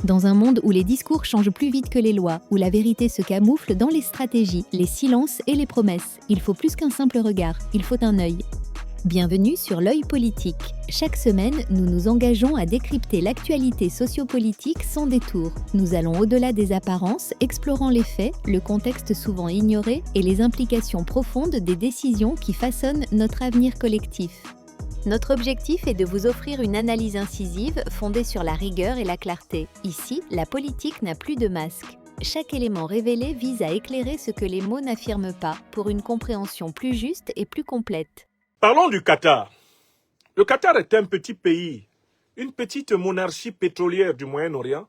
Dans un monde où les discours changent plus vite que les lois, où la vérité se camoufle dans les stratégies, les silences et les promesses, il faut plus qu'un simple regard, il faut un œil. Bienvenue sur l'œil politique. Chaque semaine, nous nous engageons à décrypter l'actualité sociopolitique sans détour. Nous allons au-delà des apparences, explorant les faits, le contexte souvent ignoré et les implications profondes des décisions qui façonnent notre avenir collectif. Notre objectif est de vous offrir une analyse incisive fondée sur la rigueur et la clarté. Ici, la politique n'a plus de masque. Chaque élément révélé vise à éclairer ce que les mots n'affirment pas, pour une compréhension plus juste et plus complète. Parlons du Qatar. Le Qatar est un petit pays, une petite monarchie pétrolière du Moyen-Orient,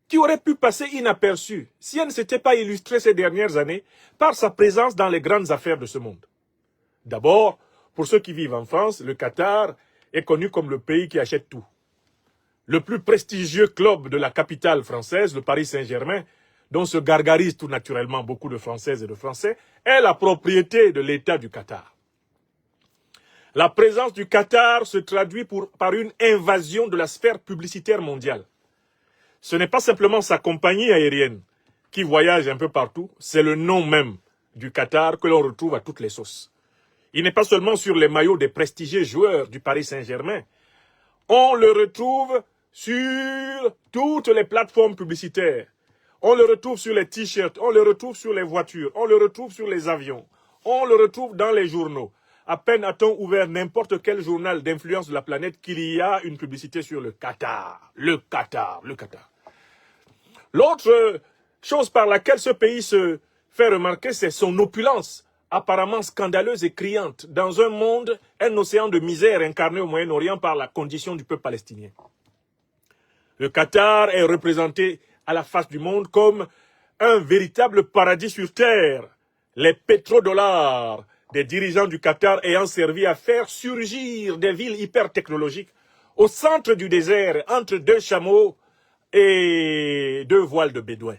qui aurait pu passer inaperçue si elle ne s'était pas illustrée ces dernières années par sa présence dans les grandes affaires de ce monde. D'abord, pour ceux qui vivent en France, le Qatar est connu comme le pays qui achète tout. Le plus prestigieux club de la capitale française, le Paris Saint-Germain, dont se gargarisent tout naturellement beaucoup de Françaises et de Français, est la propriété de l'État du Qatar. La présence du Qatar se traduit par une invasion de la sphère publicitaire mondiale. Ce n'est pas simplement sa compagnie aérienne qui voyage un peu partout, c'est le nom même du Qatar que l'on retrouve à toutes les sauces. Il n'est pas seulement sur les maillots des prestigieux joueurs du Paris Saint-Germain. On le retrouve sur toutes les plateformes publicitaires. On le retrouve sur les t-shirts, on le retrouve sur les voitures, on le retrouve sur les avions, on le retrouve dans les journaux. À peine a-t-on ouvert n'importe quel journal d'influence de la planète qu'il y a une publicité sur le Qatar. Le Qatar, le Qatar. L'autre chose par laquelle ce pays se fait remarquer, c'est son opulence, apparemment scandaleuse et criante, dans un monde, un océan de misère incarné au Moyen-Orient par la condition du peuple palestinien. Le Qatar est représenté à la face du monde comme un véritable paradis sur terre. Les pétrodollars des dirigeants du Qatar ayant servi à faire surgir des villes hyper technologiques au centre du désert, entre deux chameaux et deux voiles de bédouins.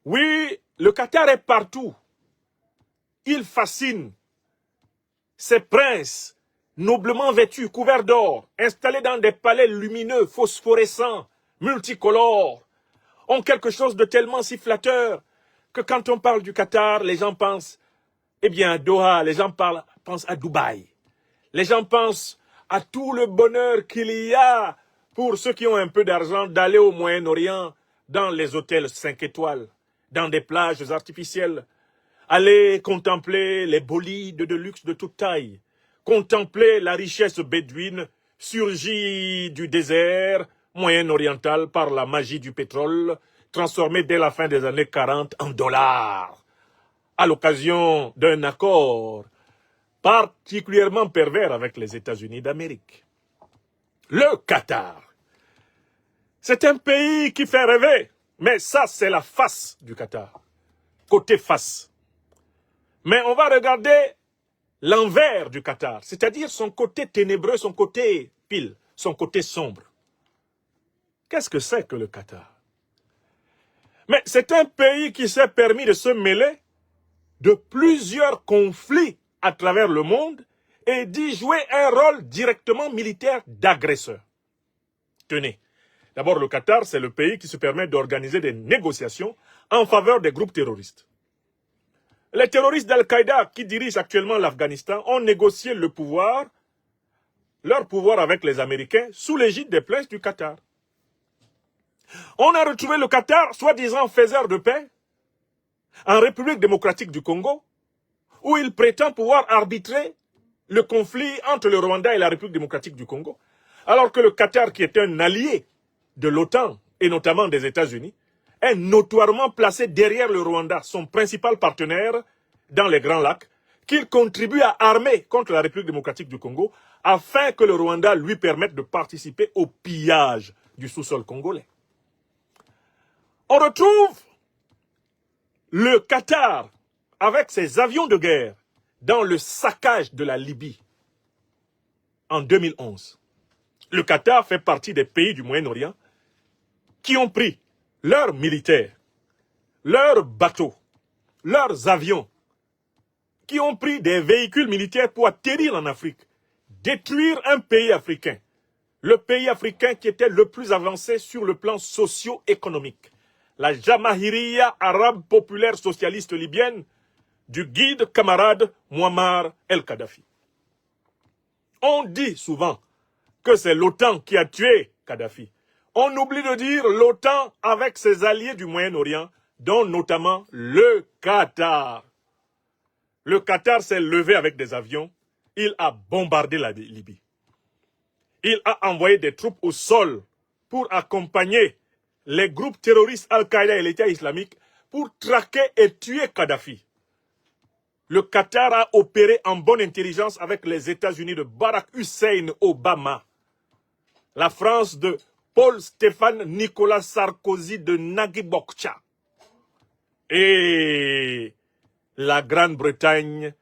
Oui, le Qatar est partout. Il fascine. Ces princes, noblement vêtus, couverts d'or, installés dans des palais lumineux, phosphorescents, multicolores, ont quelque chose de tellement si flatteur que quand on parle du Qatar, les gens pensent, à Doha, les gens pensent à Dubaï. Les gens pensent à tout le bonheur qu'il y a pour ceux qui ont un peu d'argent d'aller au Moyen-Orient dans les hôtels 5 étoiles, dans des plages artificielles, aller contempler les bolides de luxe de toute taille, contempler la richesse bédouine surgie du désert moyen-oriental par la magie du pétrole, transformée dès la fin des années 40 en dollars, à l'occasion d'un accord particulièrement pervers avec les États-Unis d'Amérique. Le Qatar, c'est un pays qui fait rêver, mais ça c'est la face du Qatar, côté face. Mais on va regarder l'envers du Qatar, c'est-à-dire son côté ténébreux, son côté pile, son côté sombre. Qu'est-ce que c'est que le Qatar? Mais c'est un pays qui s'est permis de se mêler de plusieurs conflits à travers le monde et d'y jouer un rôle directement militaire d'agresseur. Tenez, d'abord le Qatar, c'est le pays qui se permet d'organiser des négociations en faveur des groupes terroristes. Les terroristes d'Al-Qaïda qui dirigent actuellement l'Afghanistan ont négocié leur pouvoir avec les Américains sous l'égide des princes du Qatar. On a retrouvé le Qatar, soi-disant faiseur de paix, en République démocratique du Congo, où il prétend pouvoir arbitrer le conflit entre le Rwanda et la République démocratique du Congo, alors que le Qatar, qui est un allié de l'OTAN et notamment des États-Unis, est notoirement placé derrière le Rwanda, son principal partenaire dans les Grands Lacs, qu'il contribue à armer contre la République démocratique du Congo, afin que le Rwanda lui permette de participer au pillage du sous-sol congolais. On retrouve le Qatar avec ses avions de guerre dans le saccage de la Libye en 2011. Le Qatar fait partie des pays du Moyen-Orient qui ont pris leurs militaires, leurs bateaux, leurs avions, qui ont pris des véhicules militaires pour atterrir en Afrique, détruire un pays africain, le pays africain qui était le plus avancé sur le plan socio-économique. La Jamahiriya arabe populaire socialiste libyenne du guide camarade Muammar el-Kadhafi. On dit souvent que c'est l'OTAN qui a tué Kadhafi. On oublie de dire l'OTAN avec ses alliés du Moyen-Orient, dont notamment le Qatar. Le Qatar s'est levé avec des avions. Il a bombardé la Libye. Il a envoyé des troupes au sol pour accompagner les groupes terroristes Al-Qaïda et l'État islamique pour traquer et tuer Kadhafi. Le Qatar a opéré en bonne intelligence avec les États-Unis de Barack Hussein Obama, la France de Paul Stéphane Nicolas Sarkozy de Nagui Bokcha et la Grande-Bretagne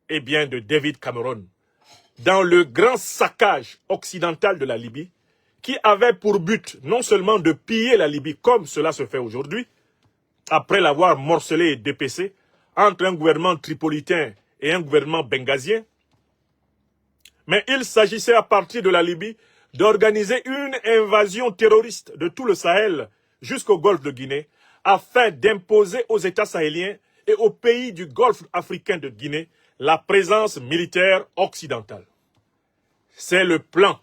de David Cameron dans le grand saccage occidental de la Libye qui avait pour but non seulement de piller la Libye comme cela se fait aujourd'hui, après l'avoir morcelé et dépecé entre un gouvernement tripolitain et un gouvernement bengazien, mais il s'agissait à partir de la Libye d'organiser une invasion terroriste de tout le Sahel jusqu'au golfe de Guinée afin d'imposer aux États sahéliens et aux pays du golfe africain de Guinée la présence militaire occidentale. C'est le plan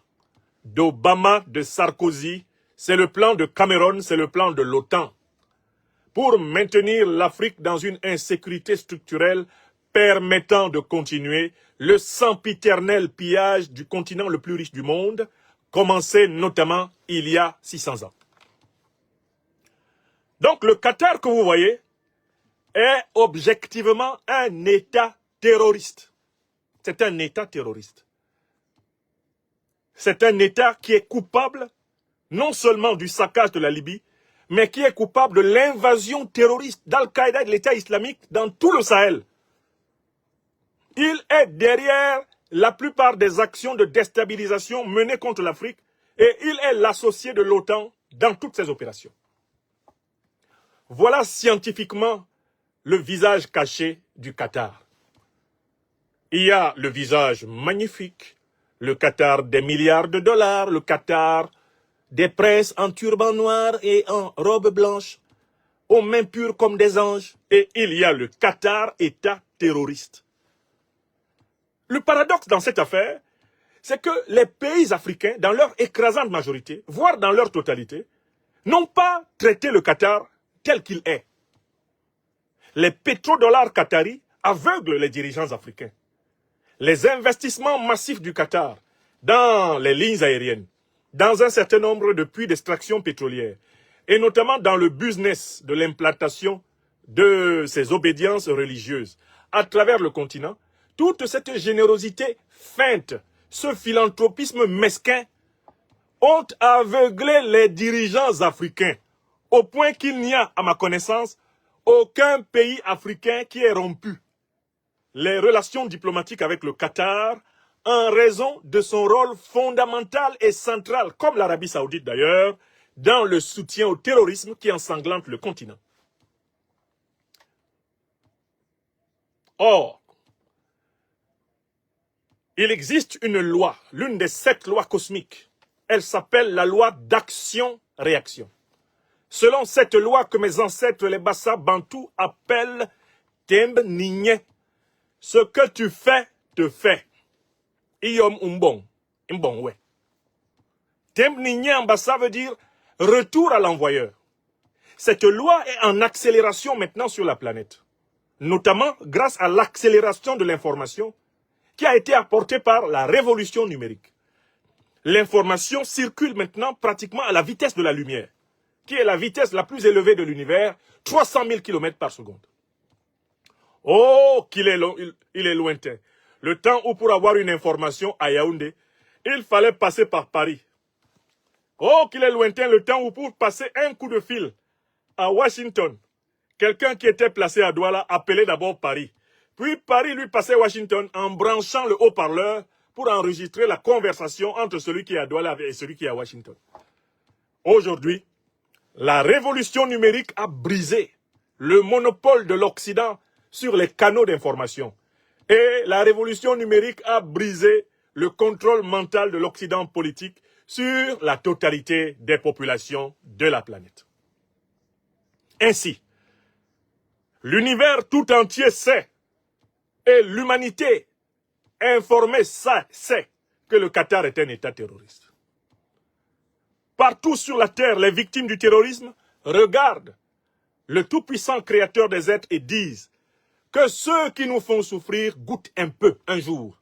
d'Obama, de Sarkozy, c'est le plan de Cameron, c'est le plan de l'OTAN pour maintenir l'Afrique dans une insécurité structurelle permettant de continuer le sempiternel pillage du continent le plus riche du monde, commencé notamment il y a 600 ans. Donc le Qatar que vous voyez est objectivement un État terroriste. C'est un État terroriste. C'est un État qui est coupable non seulement du saccage de la Libye, mais qui est coupable de l'invasion terroriste d'Al-Qaïda et de l'État islamique dans tout le Sahel. Il est derrière la plupart des actions de déstabilisation menées contre l'Afrique et il est l'associé de l'OTAN dans toutes ces opérations. Voilà scientifiquement le visage caché du Qatar. Il y a le visage magnifique, le Qatar des milliards de dollars, le Qatar des princes en turban noir et en robe blanche, aux mains pures comme des anges, et il y a le Qatar, État terroriste. Le paradoxe dans cette affaire, c'est que les pays africains, dans leur écrasante majorité, voire dans leur totalité, n'ont pas traité le Qatar tel qu'il est. Les pétrodollars qataris aveuglent les dirigeants africains. Les investissements massifs du Qatar dans les lignes aériennes, dans un certain nombre de puits d'extraction pétrolière, et notamment dans le business de l'implantation de ces obédiences religieuses à travers le continent, toute cette générosité feinte, ce philanthropisme mesquin, ont aveuglé les dirigeants africains, au point qu'il n'y a, à ma connaissance, aucun pays africain qui ait rompu les relations diplomatiques avec le Qatar en raison de son rôle fondamental et central, comme l'Arabie Saoudite d'ailleurs, dans le soutien au terrorisme qui ensanglante le continent. Or, il existe une loi, l'une des 7 lois cosmiques. Elle s'appelle la loi d'action-réaction. Selon cette loi que mes ancêtres les Bassa Bantous appellent Temb Nigne, ce que tu fais, te fait. Iyom umbong, ouais. Temb Nigne en Bassa veut dire retour à l'envoyeur. Cette loi est en accélération maintenant sur la planète, notamment grâce à l'accélération de l'information qui a été apportée par la révolution numérique. L'information circule maintenant pratiquement à la vitesse de la lumière, qui est la vitesse la plus élevée de l'univers, 300 000 km par seconde. Oh, qu'il est il est lointain. Le temps où pour avoir une information à Yaoundé, il fallait passer par Paris. Oh, qu'il est lointain le temps où pour passer un coup de fil à Washington, quelqu'un qui était placé à Douala appelait d'abord Paris. Puis Paris lui passait Washington en branchant le haut-parleur pour enregistrer la conversation entre celui qui est à Douala et celui qui est à Washington. Aujourd'hui, la révolution numérique a brisé le monopole de l'Occident sur les canaux d'information. Et la révolution numérique a brisé le contrôle mental de l'Occident politique sur la totalité des populations de la planète. Ainsi, l'univers tout entier sait, et l'humanité informée sait que le Qatar est un État terroriste. Partout sur la terre, les victimes du terrorisme regardent le tout-puissant créateur des êtres et disent que ceux qui nous font souffrir goûtent un peu, un jour,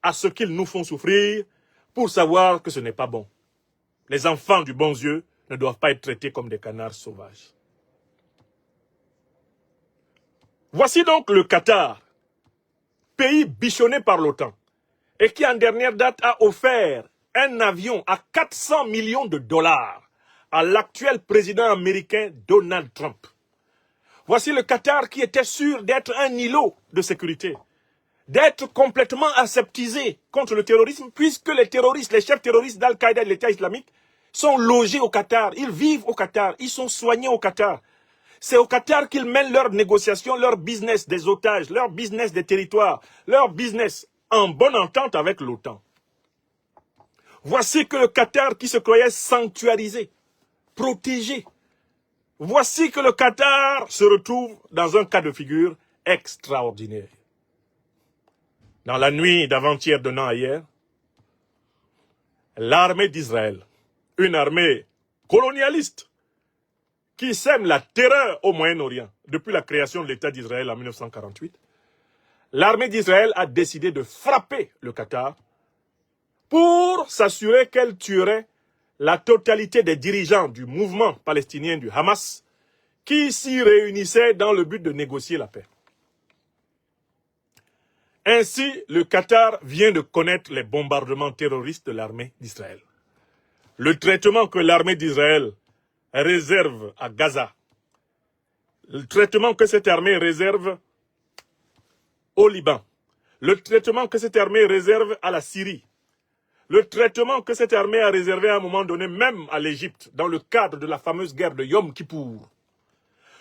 à ce qu'ils nous font souffrir pour savoir que ce n'est pas bon. Les enfants du bon Dieu ne doivent pas être traités comme des canards sauvages. Voici donc le Qatar, pays bichonné par l'OTAN, et qui en dernière date a offert un avion à 400 millions de dollars à l'actuel président américain Donald Trump. Voici le Qatar qui était sûr d'être un îlot de sécurité, d'être complètement aseptisé contre le terrorisme, puisque les terroristes, les chefs terroristes d'Al-Qaïda et de l'État islamique sont logés au Qatar, ils vivent au Qatar, ils sont soignés au Qatar. C'est au Qatar qu'ils mènent leurs négociations, leur business des otages, leur business des territoires, leur business en bonne entente avec l'OTAN. Voici que le Qatar qui se croyait sanctuarisé, protégé. Voici que le Qatar se retrouve dans un cas de figure extraordinaire. Dans la nuit d'avant-hier donnant à hier, l'armée d'Israël, une armée colonialiste qui sème la terreur au Moyen-Orient depuis la création de l'État d'Israël en 1948, l'armée d'Israël a décidé de frapper le Qatar pour s'assurer qu'elle tuerait la totalité des dirigeants du mouvement palestinien du Hamas qui s'y réunissaient dans le but de négocier la paix. Ainsi, le Qatar vient de connaître les bombardements terroristes de l'armée d'Israël. Le traitement que l'armée d'Israël réserve à Gaza, le traitement que cette armée réserve au Liban, le traitement que cette armée réserve à la Syrie, le traitement que cette armée a réservé à un moment donné même à l'Égypte, dans le cadre de la fameuse guerre de Yom Kippour.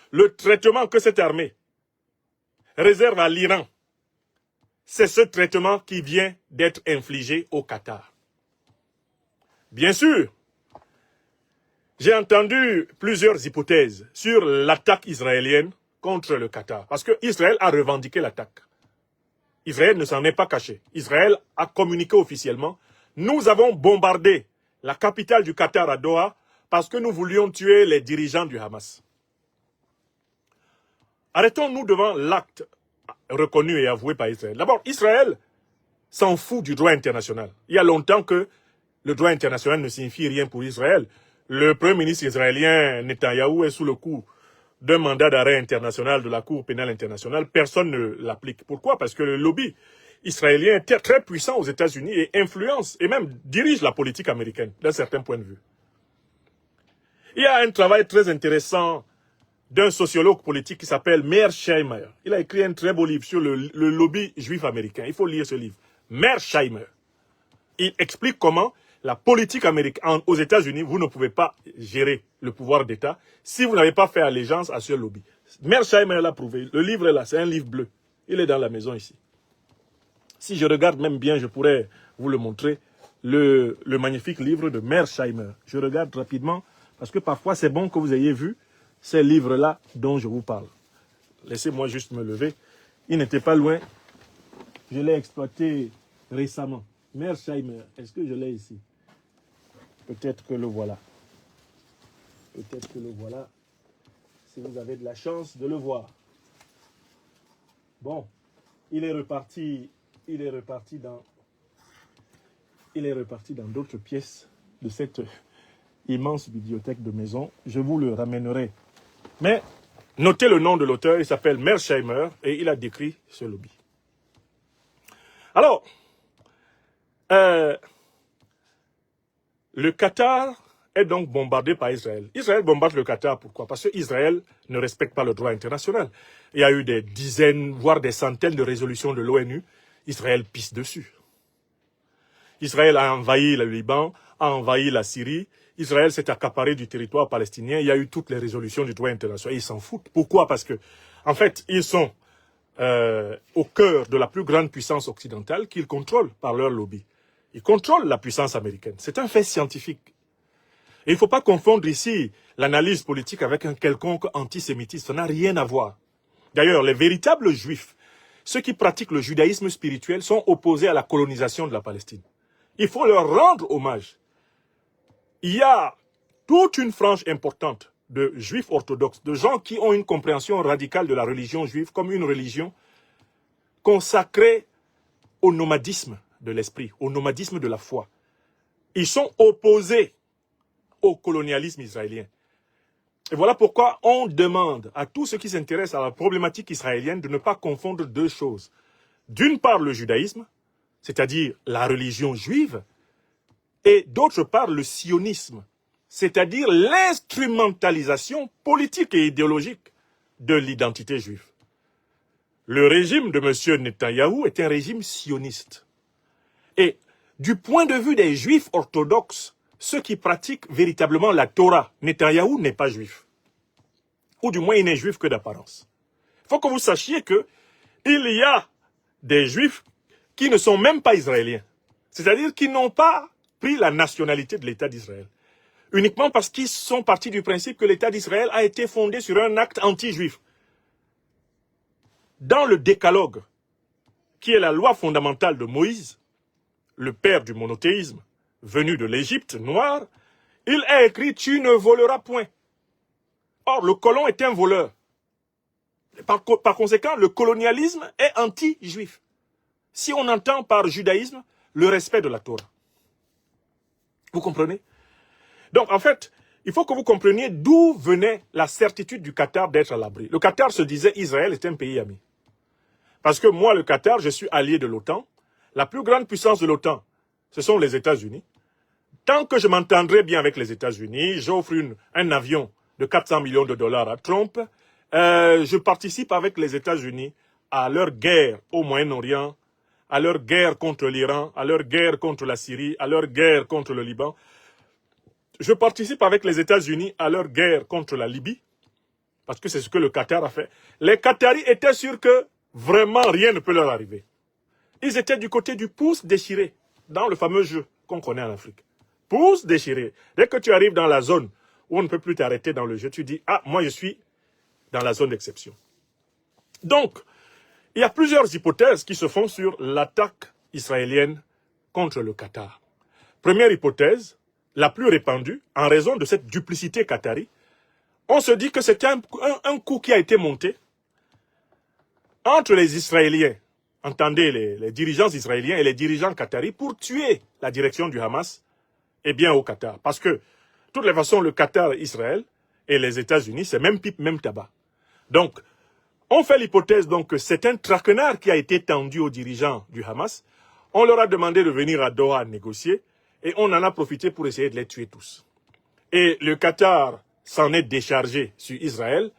Le traitement que cette armée réserve à l'Iran, c'est ce traitement qui vient d'être infligé au Qatar. Bien sûr, j'ai entendu plusieurs hypothèses sur l'attaque israélienne contre le Qatar, parce que Israël a revendiqué l'attaque. Israël ne s'en est pas caché. Israël a communiqué officiellement. Nous avons bombardé la capitale du Qatar à Doha parce que nous voulions tuer les dirigeants du Hamas. Arrêtons-nous devant l'acte reconnu et avoué par Israël. D'abord, Israël s'en fout du droit international. Il y a longtemps que le droit international ne signifie rien pour Israël. Le premier ministre israélien Netanyahou est sous le coup d'un mandat d'arrêt international de la Cour pénale internationale. Personne ne l'applique. Pourquoi? Parce que le lobby israélien est très puissant aux États-Unis et influence et même dirige la politique américaine d'un certain point de vue. Il y a un travail très intéressant d'un sociologue politique qui s'appelle Mearsheimer. Il a écrit un très beau livre sur le lobby juif américain. Il faut lire ce livre. Mearsheimer. Il explique comment la politique américaine aux États-Unis, vous ne pouvez pas gérer le pouvoir d'État si vous n'avez pas fait allégeance à ce lobby. Mearsheimer l'a prouvé. Le livre est là, c'est un livre bleu. Il est dans la maison ici. Si je regarde même bien, je pourrais vous le montrer, le magnifique livre de Mearsheimer. Je regarde rapidement, parce que parfois c'est bon que vous ayez vu ces livres-là dont je vous parle. Laissez-moi juste me lever. Il n'était pas loin. Je l'ai exploité récemment. Mearsheimer, est-ce que je l'ai ici? Peut-être que le voilà. Peut-être que le voilà. Si vous avez de la chance de le voir. Bon, il est reparti dans d'autres pièces de cette immense bibliothèque de maison. Je vous le ramènerai. Mais notez le nom de l'auteur, il s'appelle Mearsheimer et il a décrit ce lobby. Alors, le Qatar est donc bombardé par Israël. Israël bombarde le Qatar, pourquoi? Parce que Israël ne respecte pas le droit international. Il y a eu des dizaines, voire des centaines de résolutions de l'ONU. Israël pisse dessus. Israël a envahi le Liban, a envahi la Syrie. Israël s'est accaparé du territoire palestinien. Il y a eu toutes les résolutions du droit international. Ils s'en foutent. Pourquoi? Parce que, en fait, ils sont au cœur de la plus grande puissance occidentale qu'ils contrôlent par leur lobby. Ils contrôlent la puissance américaine. C'est un fait scientifique. Et il ne faut pas confondre ici l'analyse politique avec un quelconque antisémitisme. Ça n'a rien à voir. D'ailleurs, les véritables juifs, ceux qui pratiquent le judaïsme spirituel, sont opposés à la colonisation de la Palestine. Il faut leur rendre hommage. Il y a toute une frange importante de juifs orthodoxes, de gens qui ont une compréhension radicale de la religion juive comme une religion consacrée au nomadisme de l'esprit, au nomadisme de la foi. Ils sont opposés au colonialisme israélien. Et voilà pourquoi on demande à tous ceux qui s'intéressent à la problématique israélienne de ne pas confondre deux choses. D'une part, le judaïsme, c'est-à-dire la religion juive, et d'autre part, le sionisme, c'est-à-dire l'instrumentalisation politique et idéologique de l'identité juive. Le régime de M. Netanyahou est un régime sioniste. Et du point de vue des juifs orthodoxes, ceux qui pratiquent véritablement la Torah, Netanyahou n'est pas juif. Ou du moins, il n'est juif que d'apparence. Il faut que vous sachiez qu'il y a des juifs qui ne sont même pas israéliens. C'est-à-dire qui n'ont pas pris la nationalité de l'État d'Israël. Uniquement parce qu'ils sont partis du principe que l'État d'Israël a été fondé sur un acte anti-juif. Dans le décalogue, qui est la loi fondamentale de Moïse, le père du monothéisme, venu de l'Égypte noire, il est écrit « Tu ne voleras point ». Or, le colon est un voleur. Par conséquent, le colonialisme est anti-juif. Si on entend par judaïsme le respect de la Torah. Vous comprenez? Donc, en fait, il faut que vous compreniez d'où venait la certitude du Qatar d'être à l'abri. Le Qatar se disait Israël est un pays ami. Parce que moi, le Qatar, je suis allié de l'OTAN. La plus grande puissance de l'OTAN, ce sont les États-Unis. Tant que je m'entendrai bien avec les États-Unis, j'offre un avion de 400 millions de dollars à Trump. Je participe avec les États-Unis à leur guerre au Moyen-Orient, à leur guerre contre l'Iran, à leur guerre contre la Syrie, à leur guerre contre le Liban. Je participe avec les États-Unis à leur guerre contre la Libye, parce que c'est ce que le Qatar a fait. Les Qataris étaient sûrs que vraiment rien ne peut leur arriver. Ils étaient du côté du pouce déchiré, dans le fameux jeu qu'on connaît en Afrique. Pouce déchiré. Dès que tu arrives dans la zone où on ne peut plus t'arrêter dans le jeu, tu dis « Ah, moi je suis dans la zone d'exception ». Donc, il y a plusieurs hypothèses qui se font sur l'attaque israélienne contre le Qatar. Première hypothèse, la plus répandue, en raison de cette duplicité qatari, on se dit que c'est un coup qui a été monté entre les Israéliens, entendez les dirigeants israéliens et les dirigeants qataris, pour tuer la direction du Hamas, et bien au Qatar. Parce que, de toutes les façons, le Qatar, Israël et les États-Unis, c'est même pipe, même tabac. Donc, on fait l'hypothèse donc que c'est un traquenard qui a été tendu aux dirigeants du Hamas. On leur a demandé de venir à Doha négocier et on en a profité pour essayer de les tuer tous. Et le Qatar s'en est déchargé sur Israël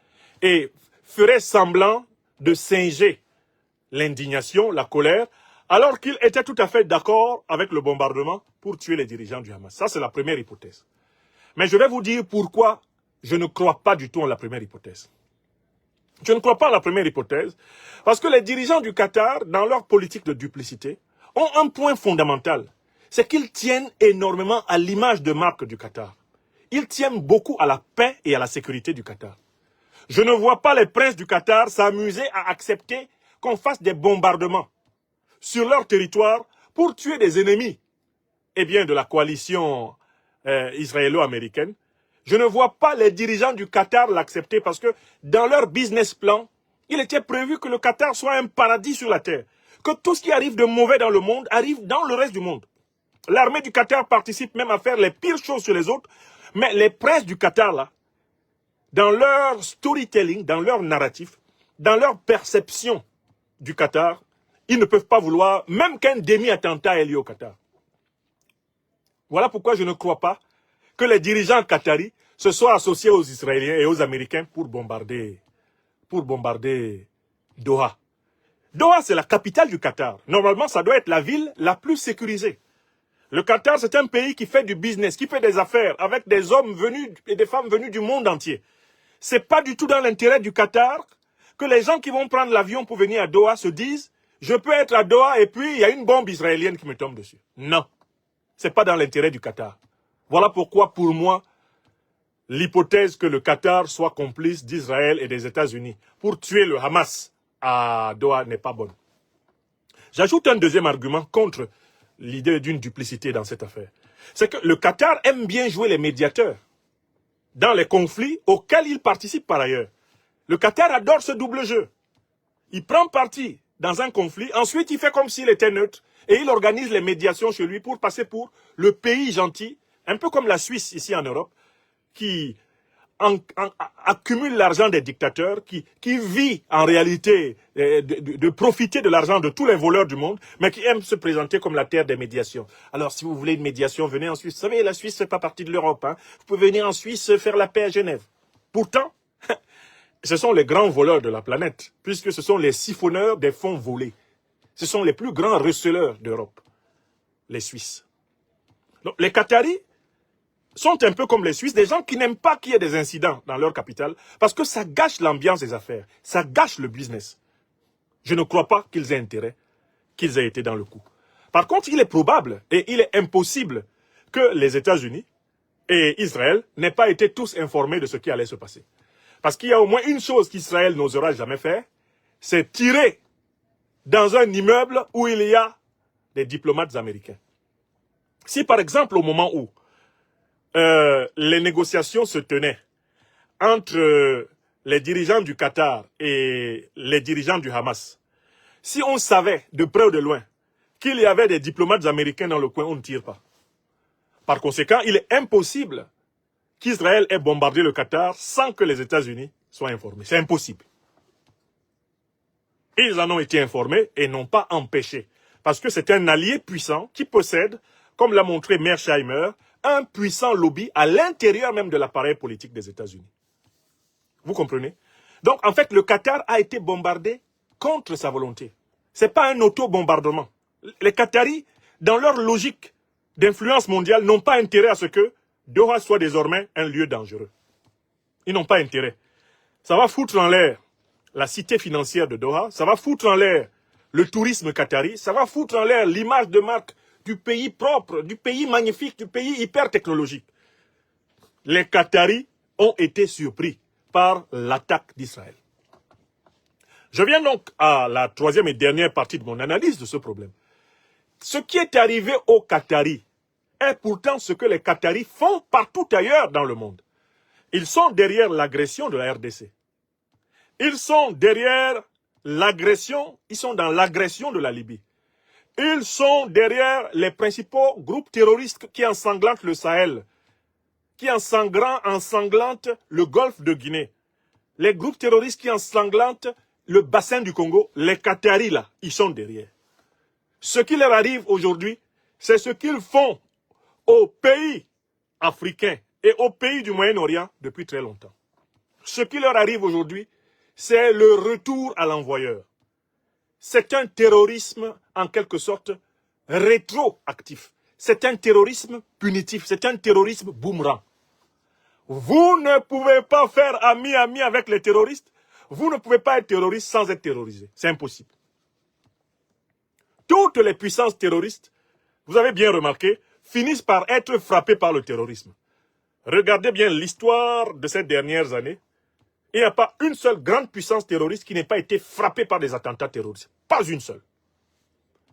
et ferait semblant de singer l'indignation, la colère, alors qu'il était tout à fait d'accord avec le bombardement pour tuer les dirigeants du Hamas. Ça, c'est la première hypothèse. Mais je vais vous dire pourquoi je ne crois pas du tout en la première hypothèse. Je ne crois pas à la première hypothèse, parce que les dirigeants du Qatar, dans leur politique de duplicité, ont un point fondamental. C'est qu'ils tiennent énormément à l'image de marque du Qatar. Ils tiennent beaucoup à la paix et à la sécurité du Qatar. Je ne vois pas les princes du Qatar s'amuser à accepter qu'on fasse des bombardements sur leur territoire pour tuer des ennemis, eh bien, de la coalition israélo-américaine. Je ne vois pas les dirigeants du Qatar l'accepter parce que dans leur business plan, il était prévu que le Qatar soit un paradis sur la terre. Que tout ce qui arrive de mauvais dans le monde arrive dans le reste du monde. L'armée du Qatar participe même à faire les pires choses sur les autres. Mais les princes du Qatar, là, dans leur storytelling, dans leur narratif, dans leur perception du Qatar, ils ne peuvent pas vouloir même qu'un demi-attentat ait lieu au Qatar. Voilà pourquoi je ne crois pas que les dirigeants qataris se soient associés aux Israéliens et aux Américains pour bombarder Doha. Doha, c'est la capitale du Qatar. Normalement, ça doit être la ville la plus sécurisée. Le Qatar, c'est un pays qui fait du business, qui fait des affaires avec des hommes venus et des femmes venus du monde entier. C'est pas du tout dans l'intérêt du Qatar que les gens qui vont prendre l'avion pour venir à Doha se disent « Je peux être à Doha et puis il y a une bombe israélienne qui me tombe dessus. » Non. Ce n'est pas dans l'intérêt du Qatar. Voilà pourquoi, pour moi, l'hypothèse que le Qatar soit complice d'Israël et des États-Unis pour tuer le Hamas à Doha n'est pas bonne. J'ajoute un deuxième argument contre l'idée d'une duplicité dans cette affaire. C'est que le Qatar aime bien jouer les médiateurs dans les conflits auxquels il participe par ailleurs. Le Qatar adore ce double jeu. Il prend parti dans un conflit, ensuite il fait comme s'il était neutre et il organise les médiations chez lui pour passer pour le pays gentil, un peu comme la Suisse ici en Europe, qui accumule l'argent des dictateurs, qui vit en réalité de profiter de l'argent de tous les voleurs du monde, mais qui aime se présenter comme la terre des médiations. Alors si vous voulez une médiation, venez en Suisse. Vous savez, la Suisse ne fait pas partie de l'Europe. Hein. Vous pouvez venir en Suisse faire la paix à Genève. Pourtant, ce sont les grands voleurs de la planète, puisque ce sont les siphonneurs des fonds volés. Ce sont les plus grands receleurs d'Europe, les Suisses. Donc, les Qataris sont un peu comme les Suisses, des gens qui n'aiment pas qu'il y ait des incidents dans leur capitale, parce que ça gâche l'ambiance des affaires, ça gâche le business. Je ne crois pas qu'ils aient intérêt qu'ils aient été dans le coup. Par contre, il est probable et il est impossible que les États-Unis et Israël n'aient pas été tous informés de ce qui allait se passer. Parce qu'il y a au moins une chose qu'Israël n'osera jamais faire, c'est tirer dans un immeuble où il y a des diplomates américains. Si par exemple au moment où les négociations se tenaient entre les dirigeants du Qatar et les dirigeants du Hamas, si on savait de près ou de loin qu'il y avait des diplomates américains dans le coin, on ne tire pas. Par conséquent, il est impossible qu'Israël ait bombardé le Qatar sans que les États-Unis soient informés. C'est impossible. Ils en ont été informés et n'ont pas empêché. Parce que c'est un allié puissant qui possède, comme l'a montré Mearsheimer, un puissant lobby à l'intérieur même de l'appareil politique des États-Unis. Vous comprenez? Donc, en fait, le Qatar a été bombardé contre sa volonté. Ce n'est pas un auto-bombardement. Les Qataris, dans leur logique d'influence mondiale, n'ont pas intérêt à ce que Doha soit désormais un lieu dangereux. Ils n'ont pas intérêt. Ça va foutre en l'air la cité financière de Doha, ça va foutre en l'air le tourisme qatari, ça va foutre en l'air l'image de marque du pays propre, du pays magnifique, du pays hyper technologique. Les Qataris ont été surpris par l'attaque d'Israël. Je viens donc à la troisième et dernière partie de mon analyse de ce problème. Ce qui est arrivé aux Qataris est pourtant ce que les Qataris font partout ailleurs dans le monde. Ils sont derrière l'agression de la RDC. Ils sont derrière l'agression, ils sont dans l'agression de la Libye. Ils sont derrière les principaux groupes terroristes qui ensanglantent le Sahel, qui ensanglantent le golfe de Guinée. Les groupes terroristes qui ensanglantent le bassin du Congo, les Qataris là, ils sont derrière. Ce qui leur arrive aujourd'hui, c'est ce qu'ils font aux pays africains et aux pays du Moyen-Orient depuis très longtemps. Ce qui leur arrive aujourd'hui, c'est le retour à l'envoyeur. C'est un terrorisme, en quelque sorte, rétroactif. C'est un terrorisme punitif. C'est un terrorisme boomerang. Vous ne pouvez pas faire ami-ami avec les terroristes. Vous ne pouvez pas être terroriste sans être terrorisé. C'est impossible. Toutes les puissances terroristes, vous avez bien remarqué, finissent par être frappées par le terrorisme. Regardez bien l'histoire de ces dernières années. Il n'y a pas une seule grande puissance terroriste qui n'ait pas été frappée par des attentats terroristes. Pas une seule.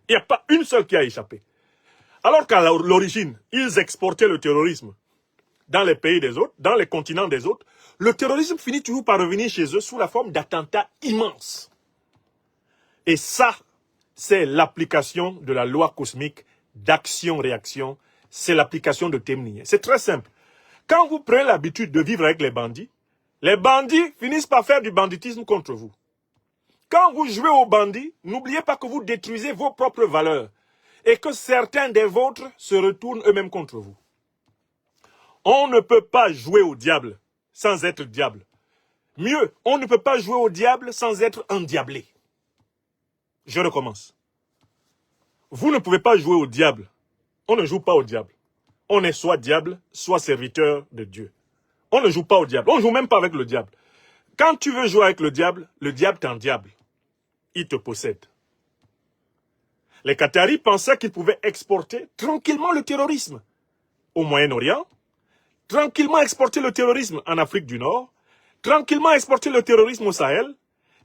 Il n'y a pas une seule qui a échappé. Alors qu'à l'origine, ils exportaient le terrorisme dans les pays des autres, dans les continents des autres, le terrorisme finit toujours par revenir chez eux sous la forme d'attentats immenses. Et ça, c'est l'application de la loi cosmique d'action-réaction. C'est l'application de Temnier. C'est très simple. Quand vous prenez l'habitude de vivre avec les bandits finissent par faire du banditisme contre vous. Quand vous jouez aux bandits, n'oubliez pas que vous détruisez vos propres valeurs et que certains des vôtres se retournent eux-mêmes contre vous. On ne peut pas jouer au diable sans être diable. Mieux, on ne peut pas jouer au diable sans être endiablé. Je recommence. Vous ne pouvez pas jouer au diable. On ne joue pas au diable. On est soit diable, soit serviteur de Dieu. On ne joue pas au diable. On ne joue même pas avec le diable. Quand tu veux jouer avec le diable t'endiable. Il te possède. Les Qataris pensaient qu'ils pouvaient exporter tranquillement le terrorisme au Moyen-Orient, tranquillement exporter le terrorisme en Afrique du Nord, tranquillement exporter le terrorisme au Sahel,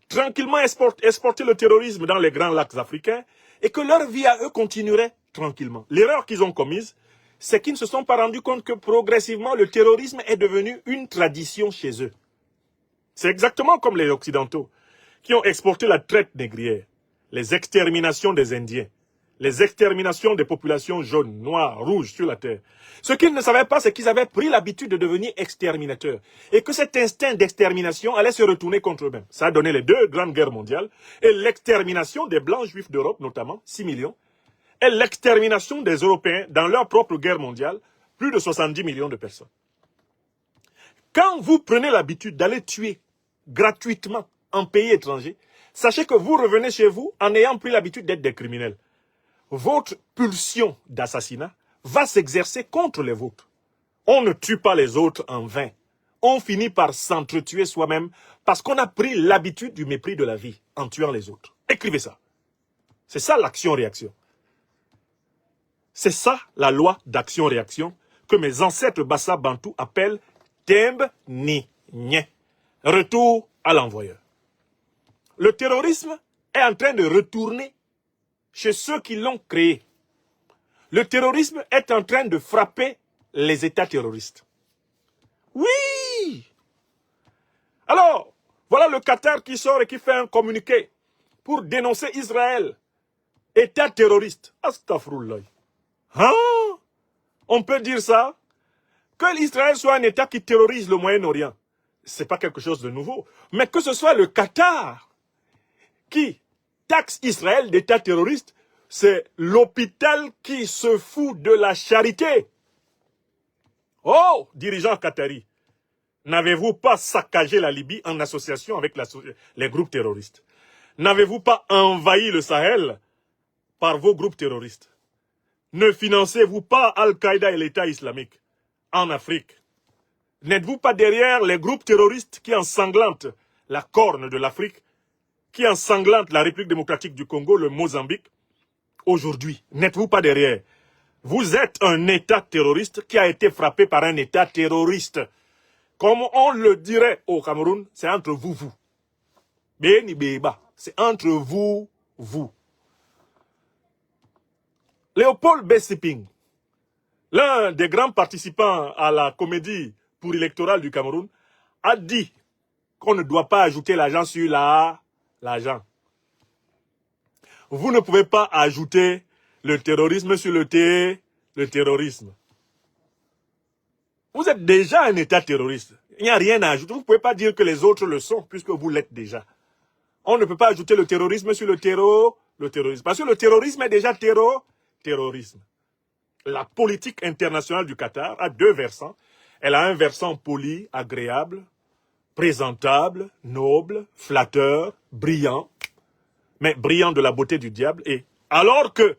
tranquillement exporter le terrorisme dans les grands lacs africains, et que leur vie à eux continuerait tranquillement. L'erreur qu'ils ont commise, c'est qu'ils ne se sont pas rendus compte que progressivement, le terrorisme est devenu une tradition chez eux. C'est exactement comme les Occidentaux, qui ont exporté la traite négrière, les exterminations des Indiens, les exterminations des populations jaunes, noires, rouges sur la terre. Ce qu'ils ne savaient pas, c'est qu'ils avaient pris l'habitude de devenir exterminateurs. Et que cet instinct d'extermination allait se retourner contre eux-mêmes. Ça a donné les deux grandes guerres mondiales et l'extermination des Blancs juifs d'Europe, notamment, 6 millions, et l'extermination des Européens dans leur propre guerre mondiale, plus de 70 millions de personnes. Quand vous prenez l'habitude d'aller tuer gratuitement en pays étranger, sachez que vous revenez chez vous en ayant pris l'habitude d'être des criminels. Votre pulsion d'assassinat va s'exercer contre les vôtres. On ne tue pas les autres en vain. On finit par s'entretuer soi-même parce qu'on a pris l'habitude du mépris de la vie en tuant les autres. Écrivez ça. C'est ça l'action-réaction. C'est ça la loi d'action-réaction que mes ancêtres Bassa Bantou appellent Tembe Ni Nye. Retour à l'envoyeur. Le terrorisme est en train de retourner chez ceux qui l'ont créé. Le terrorisme est en train de frapper les États terroristes. Oui! Alors, voilà le Qatar qui sort et qui fait un communiqué pour dénoncer Israël. État terroriste. Astaghfirullah. Hein? On peut dire ça? Que l'Israël soit un État qui terrorise le Moyen-Orient, ce n'est pas quelque chose de nouveau. Mais que ce soit le Qatar qui taxe Israël d'État terroriste, c'est l'hôpital qui se fout de la charité. Oh, dirigeants qataris, n'avez-vous pas saccagé la Libye en association avec les groupes terroristes? N'avez-vous pas envahi le Sahel par vos groupes terroristes? Ne financez-vous pas Al-Qaïda et l'État islamique en Afrique? N'êtes-vous pas derrière les groupes terroristes qui ensanglantent la corne de l'Afrique, qui ensanglantent la République démocratique du Congo, le Mozambique? Aujourd'hui, n'êtes-vous pas derrière? Vous êtes un État terroriste qui a été frappé par un État terroriste. Comme on le dirait au Cameroun, c'est entre vous, vous. Béni Béba, c'est entre vous, vous. Léopold Bessiping, l'un des grands participants à la comédie pour électorale du Cameroun, a dit qu'on ne doit pas ajouter l'argent sur l'argent. Vous ne pouvez pas ajouter le terrorisme sur le terrorisme. Vous êtes déjà un État terroriste. Il n'y a rien à ajouter. Vous ne pouvez pas dire que les autres le sont, puisque vous l'êtes déjà. On ne peut pas ajouter le terrorisme sur le terrorisme. Parce que le terrorisme est déjà terrorisme. La politique internationale du Qatar a deux versants. Elle a un versant poli, agréable, présentable, noble, flatteur, brillant, mais brillant de la beauté du diable. Et alors que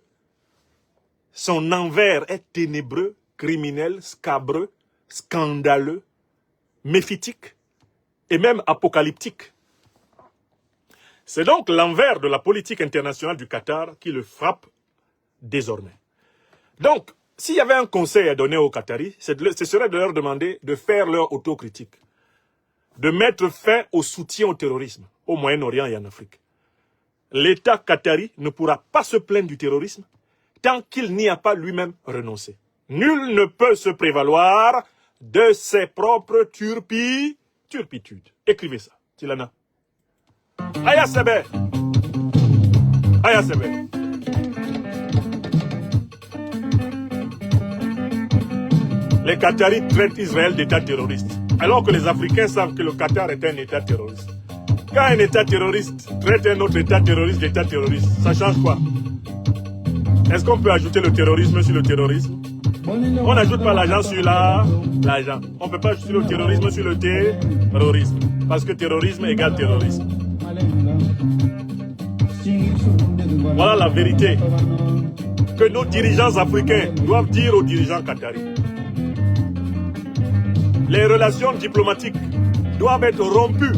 son envers est ténébreux, criminel, scabreux, scandaleux, méphitique et même apocalyptique. C'est donc l'envers de la politique internationale du Qatar qui le frappe désormais. Donc, s'il y avait un conseil à donner aux Qataris, ce serait de leur demander de faire leur autocritique, de mettre fin au soutien au terrorisme au Moyen-Orient et en Afrique. L'État qatari ne pourra pas se plaindre du terrorisme tant qu'il n'y a pas lui-même renoncé. Nul ne peut se prévaloir de ses propres turpitudes. Écrivez ça, Tilana. Aya Sebe. Aya Sebe. Les Qataris traitent Israël d'État terroriste, alors que les Africains savent que le Qatar est un État terroriste. Quand un État terroriste traite un autre État terroriste d'État terroriste, ça change quoi? Est-ce qu'on peut ajouter le terrorisme sur le terrorisme? On n'ajoute pas l'argent sur l'argent. On ne peut pas ajouter le terrorisme sur le terrorisme. Parce que terrorisme égale terrorisme. Voilà la vérité que nos dirigeants africains doivent dire aux dirigeants qataris. Les relations diplomatiques doivent être rompues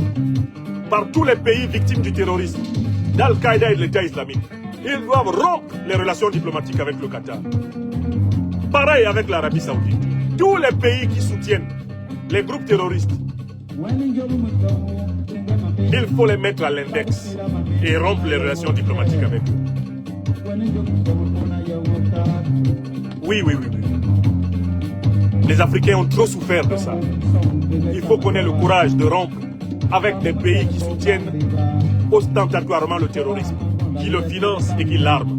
par tous les pays victimes du terrorisme, d'Al-Qaïda et de l'État islamique. Ils doivent rompre les relations diplomatiques avec le Qatar. Pareil avec l'Arabie Saoudite. Tous les pays qui soutiennent les groupes terroristes, il faut les mettre à l'index et rompre les relations diplomatiques avec eux. Oui. Les Africains ont trop souffert de ça. Il faut qu'on ait le courage de rompre avec des pays qui soutiennent ostentatoirement le terrorisme, qui le financent et qui l'arment.